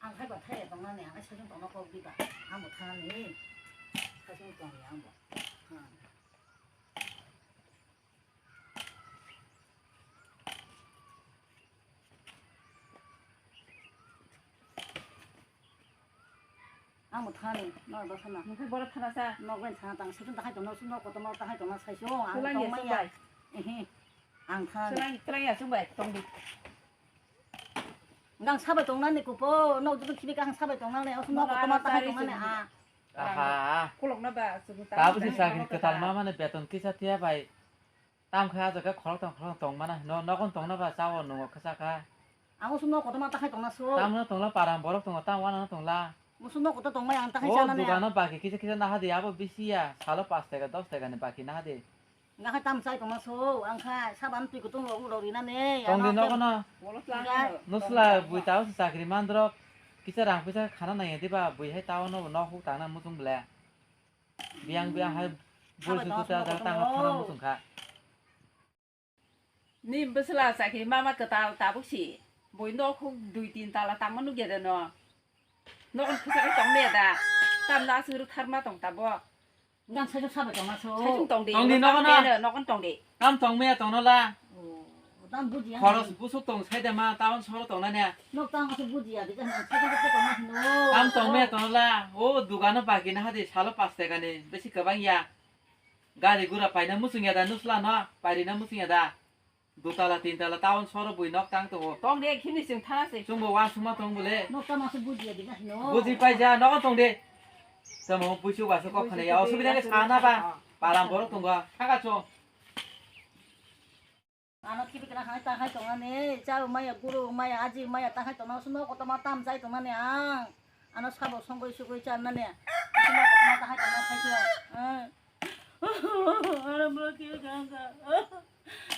안 살바 타야 동안에 안 사진 동안 거기다 안 못하니 사진 동이야 뭐. 안 못하니 너도 하나. 누구 뭐라 타나사? 너 괜찮아 당 사진 다 할 동안 숨 넣고 또 할 동안 사쇼 안 그랑이 동만이야. 안 타니. 그랑이야 좀봐 동비. ngang sabai tong nan ni ko po no tu ki kang sabai tong nan le osno ko toma ta tong nan a aha 콜록 나봐. tabu si sakit ketal mama ne beton kisa tia bai tam kha jaga khorok tong mana no kon tong na ba sawo no khasaka ang osno ko toma ta tong na so tam no tong la param borok tong tam wana tong la osno ko tong mai ang ta oh jana ne dugano baki kisa na hadi abo bisi ya salo 5 টাকা 10 টাকা ne baki na hadi nga ha tam sai tong na so ang kha saban pi ko tong lo ri na ne tong de no kono 몰랐라. nusla bui tao si sakri mandro kisa rang pisa khana na yedi ba bui hai tao no hu tang na musung ble biang hai bul su ta tang khana musung kha 님 무슬라 사키 마마 그다 다복시 뭐 넣고 두이딘 달라 담는 게다 너 너는 그사가 정매다 담나 스르 타르마 동다보 ngang sai sabai tong na so 사중 동디 동디 너거나. 너건 동디 tam tong me tong no la dan buji khoros busu tong sai de ma taon soro tong na ne no tang ko buji ya de sai ko tong na no tam tong me tong la o dugano baki na hadi salo 5 টাকা ne besi kabang ya gari gura paina musung ya da nusla no pairi na musung ya da dutala tintala taon soro bui nok tang to 동디 김니승 타나세 sungbo wa suma tong bule no tang ko buji ya de no buji pai ja no tong de samo buju ba so ko khane ya osubida ke sana ba param borok tong ga haga cho ano ki kena hai ta hai tong na ne cha maya guru maya aji maya ta hai tong na osno ko toma tam sai tong na ne ang ano sabo songoi sugoi chan na ne osno ko toma ta hai tong na sai cho ara mo ki ganga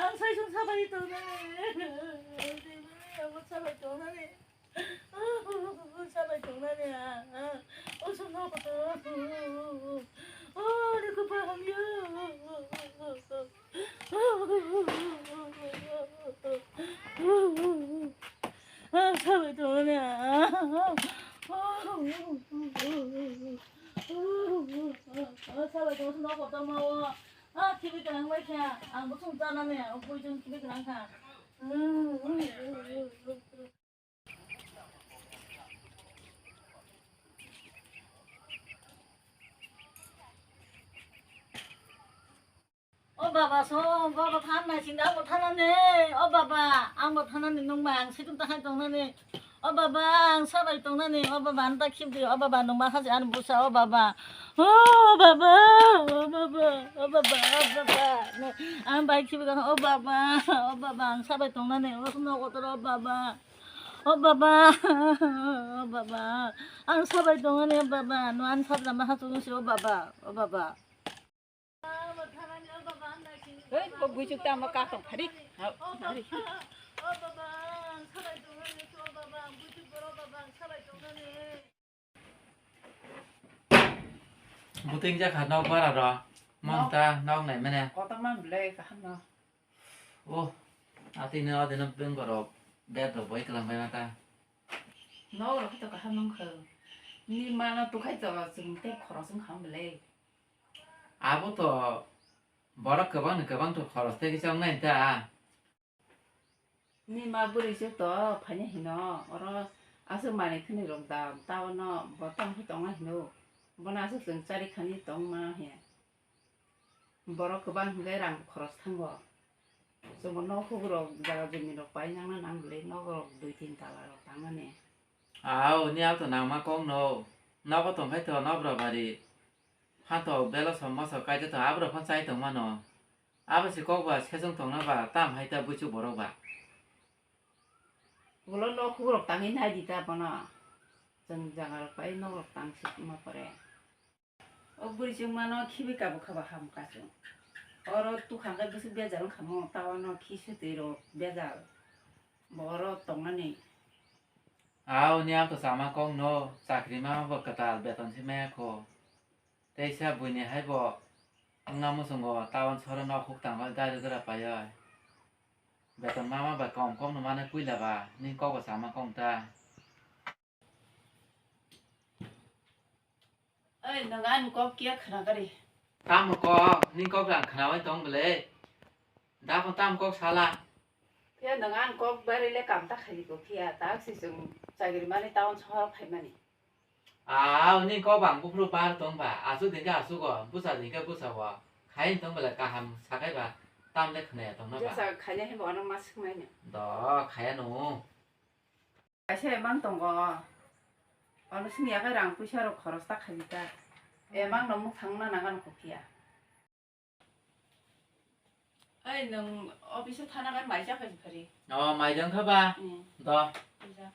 ang sai sung sabai tong na ne ang sabai tong na ne sabai tong na ne osno ko to ni ko pa ham yo 사회 돈이야. 사회 돈 너무 고마워. 아, TV 그냥 왜 이렇게 안 무슨 짜나네. 보이 좀 TV 그냥 가. bà số bà than này xin đã một than anh nè bà ăn một than anh nông mạng sẽ chúng ta hai tuần này nè bà sao vậy tuần này nè bà anh ta kiếm gì bà nông mạng hay ăn bữa sao bà bà nè ăn bài kiếm cái bà ăn sao vậy tuần này nè không nói có bà ăn sao vậy tuần này bà nó ăn sao làm sao chúng nó bà 에, 뭐 무juk 다 먹까 또 파리. buting ja khat nok bara ro mong ta nok này mene có tao mang lấy cả nó. o ati ne ade na beng goro bet ro boi kalam ba ta nó là cái tao cả hắn khờ. Nhưng mà nó tụi khách tao dùng tép khó dùng không lấy. abo to borok kabang to khoros te kisang nai ta Nhưng mà bữa giờ tao phải nhớ nó, ở 아서 많이 큰일 온다. 따오너 뭐 땅 활동을 해노. 뭐나서 승짜리 칸이 똥마 해. 뭐로 그반 내랑 걸어서 탄 거. 그래서 뭐 너후로 내가 주민로 빠이냥나 남글래 너로 두이틴 달라로 당하네. ao niao to nang ma kong no no ko tong khai to no bro bari han to belo som ma so kai to abro phan sai tong ma no abo si ko ba chesong tong na ba tam hai ta bu chu borok ba 물론 너후로 땅이 나지다 보나. 정장을 빠이 너로 땅식 뭐 그래. 우리 정말 키비 까부카바 함 가죠. 어로 또 한가 무슨 배자를 가면 따와노 키스대로 배자 뭐로 동안에 ao niao to sama kong no sakri ma ba katal beton si me ko te sa bu ni hai bo ngam mo songo tawan sora no khuk tang ba da ra pa ya beton ma ba kong kong no ma na pui la ba ni ko ba sama kong ta ơi nó ăn có kia khả cái đi tam một co nên có rằng khả năng tông bể đã con tam có sao là thế nó ăn có beri le cảm tác hay có kia tác sĩ dùng chạy cái mà đi tao cho phải mà đi à nên có bằng bút lục ba tông bà à số tiền cái số có bút sao thì cái bút sao à khai tông bể cả hàm sao cái bà tam lấy khả năng tông nó chứ bà sao khai nhá hay bỏ nó mask mà nhỉ đó khai nó cái xe mang tông có 어느 승야가랑 부셔로 걸어서 딱 하니까 애막 너무 장난나가는 코피야. 아이 능 어비서 타나간 많이 잡아지 그리. mày đứng thứ ba 응. đó 그래서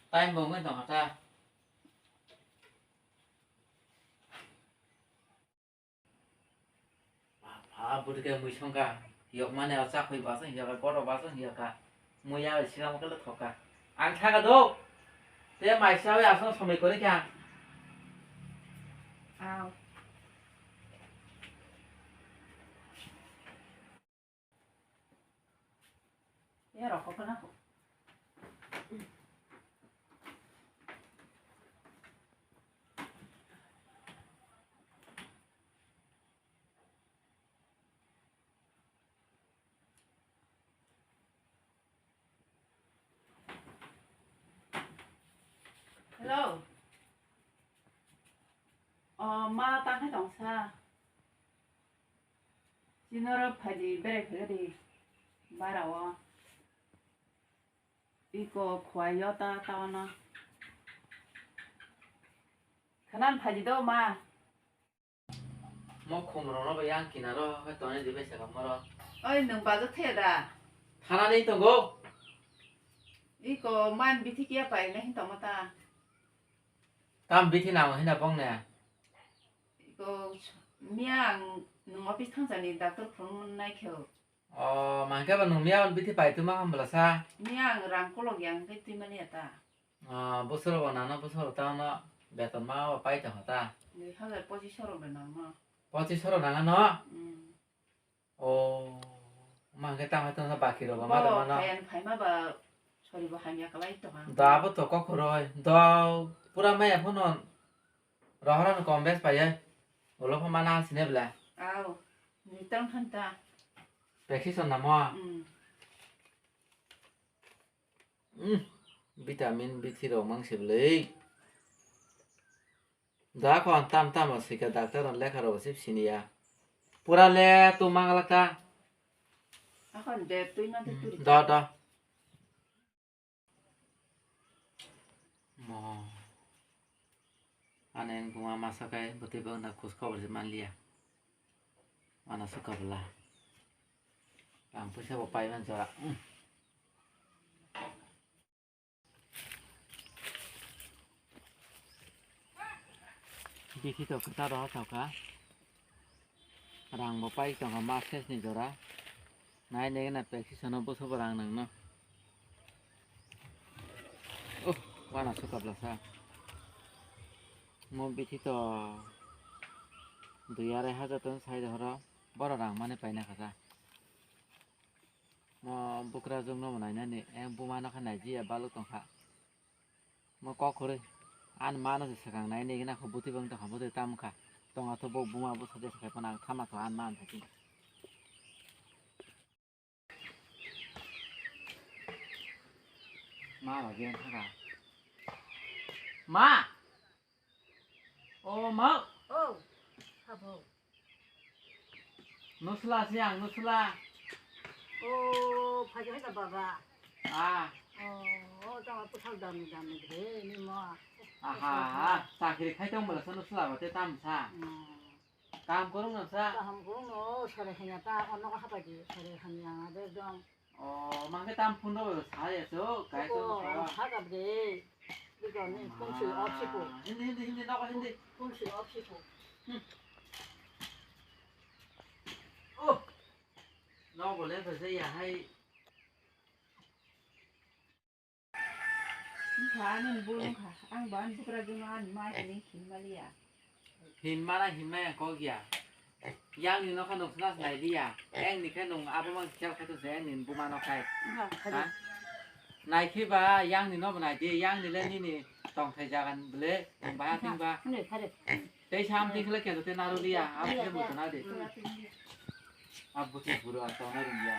tay mừng cái tổng hợp ra à bữa cái mùi xong cả hiệu mà nào sao phải bảo sao hiệu cái có đâu bảo sao hiệu cả mùi ya thì sao cái lớp thọc cả ăn thang cái đâu thế mày sao vậy sao xong mày có đấy kìa 아우. 얘로 거꾸나고. Hello. 마 땅에 동사. 진호로 파지 베레 그리 말아와. 이거 과여다 따나. 그난 파지도 마. mà không rồi nó bây giờ kỹ nào đó cái tuần này đi về sẽ gặp mà đó 어이 능 봐도 태다. 하나 내 있던 거 이거 만 비티기야 빠이네 힌도마다. 다음 밑에 나무 해나 뻥네 이거 미양 능 어피 탕자니 닥터 프롬 나이켜. mà cái bạn nông nghiệp biết thì phải từ mang không là sao 미양랑 꼴록양 그 때문이었다. bữa sau đó nó bữa sau đó tao nó bé tao mau bay cho họ ta 네 하늘 포지션으로 나마. bao nhiêu sau đó nó 음. ồ mà cái tao hay tao nó bạc kilo mà 뭐 tao nó 가연 파이마바 소리고 하냐 까봐 있더만. đã bắt đầu có rồi đó pura mấy em nó rồi nó còn bé phải vậy ở lúc mà nó xin em 아우. 니땅 한다. bé khi xong nằm hoa vitamin B3 rồi mang xếp lấy đã còn tam tam ở sĩ cái đặc tơ rồi lấy cái rồi xếp xin ya pura le tu mang lại ta 아까 내 또이만테 뚜리. đó đó mà anh em cũng mà sao cái bữa tiệc là cố gắng để mang lia mà nó suka bela làm bữa sau bay mình cho đi khi tôi kita đó sao cả rằng một bay trong hàm market này rồi đó này này cái này khi nó bớt số vàng nè nó ô qua là suka bela sao mau bị thì tôi দুই আড়াই হাজার ton size হরা বড় রাং মানে পাই না খাসা ম বুকরা জং ন মনাই নানি এং বুমা ন খানাই জি বালু টংখা ম ক করে আন মা ন সেখাং নাই নেগিনা খো বুতি বং ta খবতে তাম খা টঙা তো বক বুমা বু সাজে সাই পনা থামা তো আন মান থাকি মা বাগে থাকা মা ও মা 어, 사보. 누슬라 시양 누슬라 바지 해다 봐봐. 아 짱 아프 살다니다 그래. 니 뭐. 아하 사기리 칼정 몰라서 누슬라 어때 땀사 땀 거는 사 한 그런 서래 해냐 딱 언어가 하바지 서래 하냐. 내좀 망게 땀 푼다 사에서 가이서 하가 그래. 이거는 공실 없이고. hindi 나가 hindi 공실 없이고. nó vừa lên phải xây hay 가는 뭐 앙반 부끄러지만 많이 힘말이야. 힘마나 힘마야 거기야 양이 nó khăn đồng snas này đi à em thì khăn đồng áp bằng theo cái tôi sẽ nhìn bùa nó khai này khi bà yang thì nó bên này đi yang thì lên đi nè tong thai jagan bele ba ting ba Ini kare. tei sham ting khle ke te narulia ab ke mutna de ab buti buru atau narulia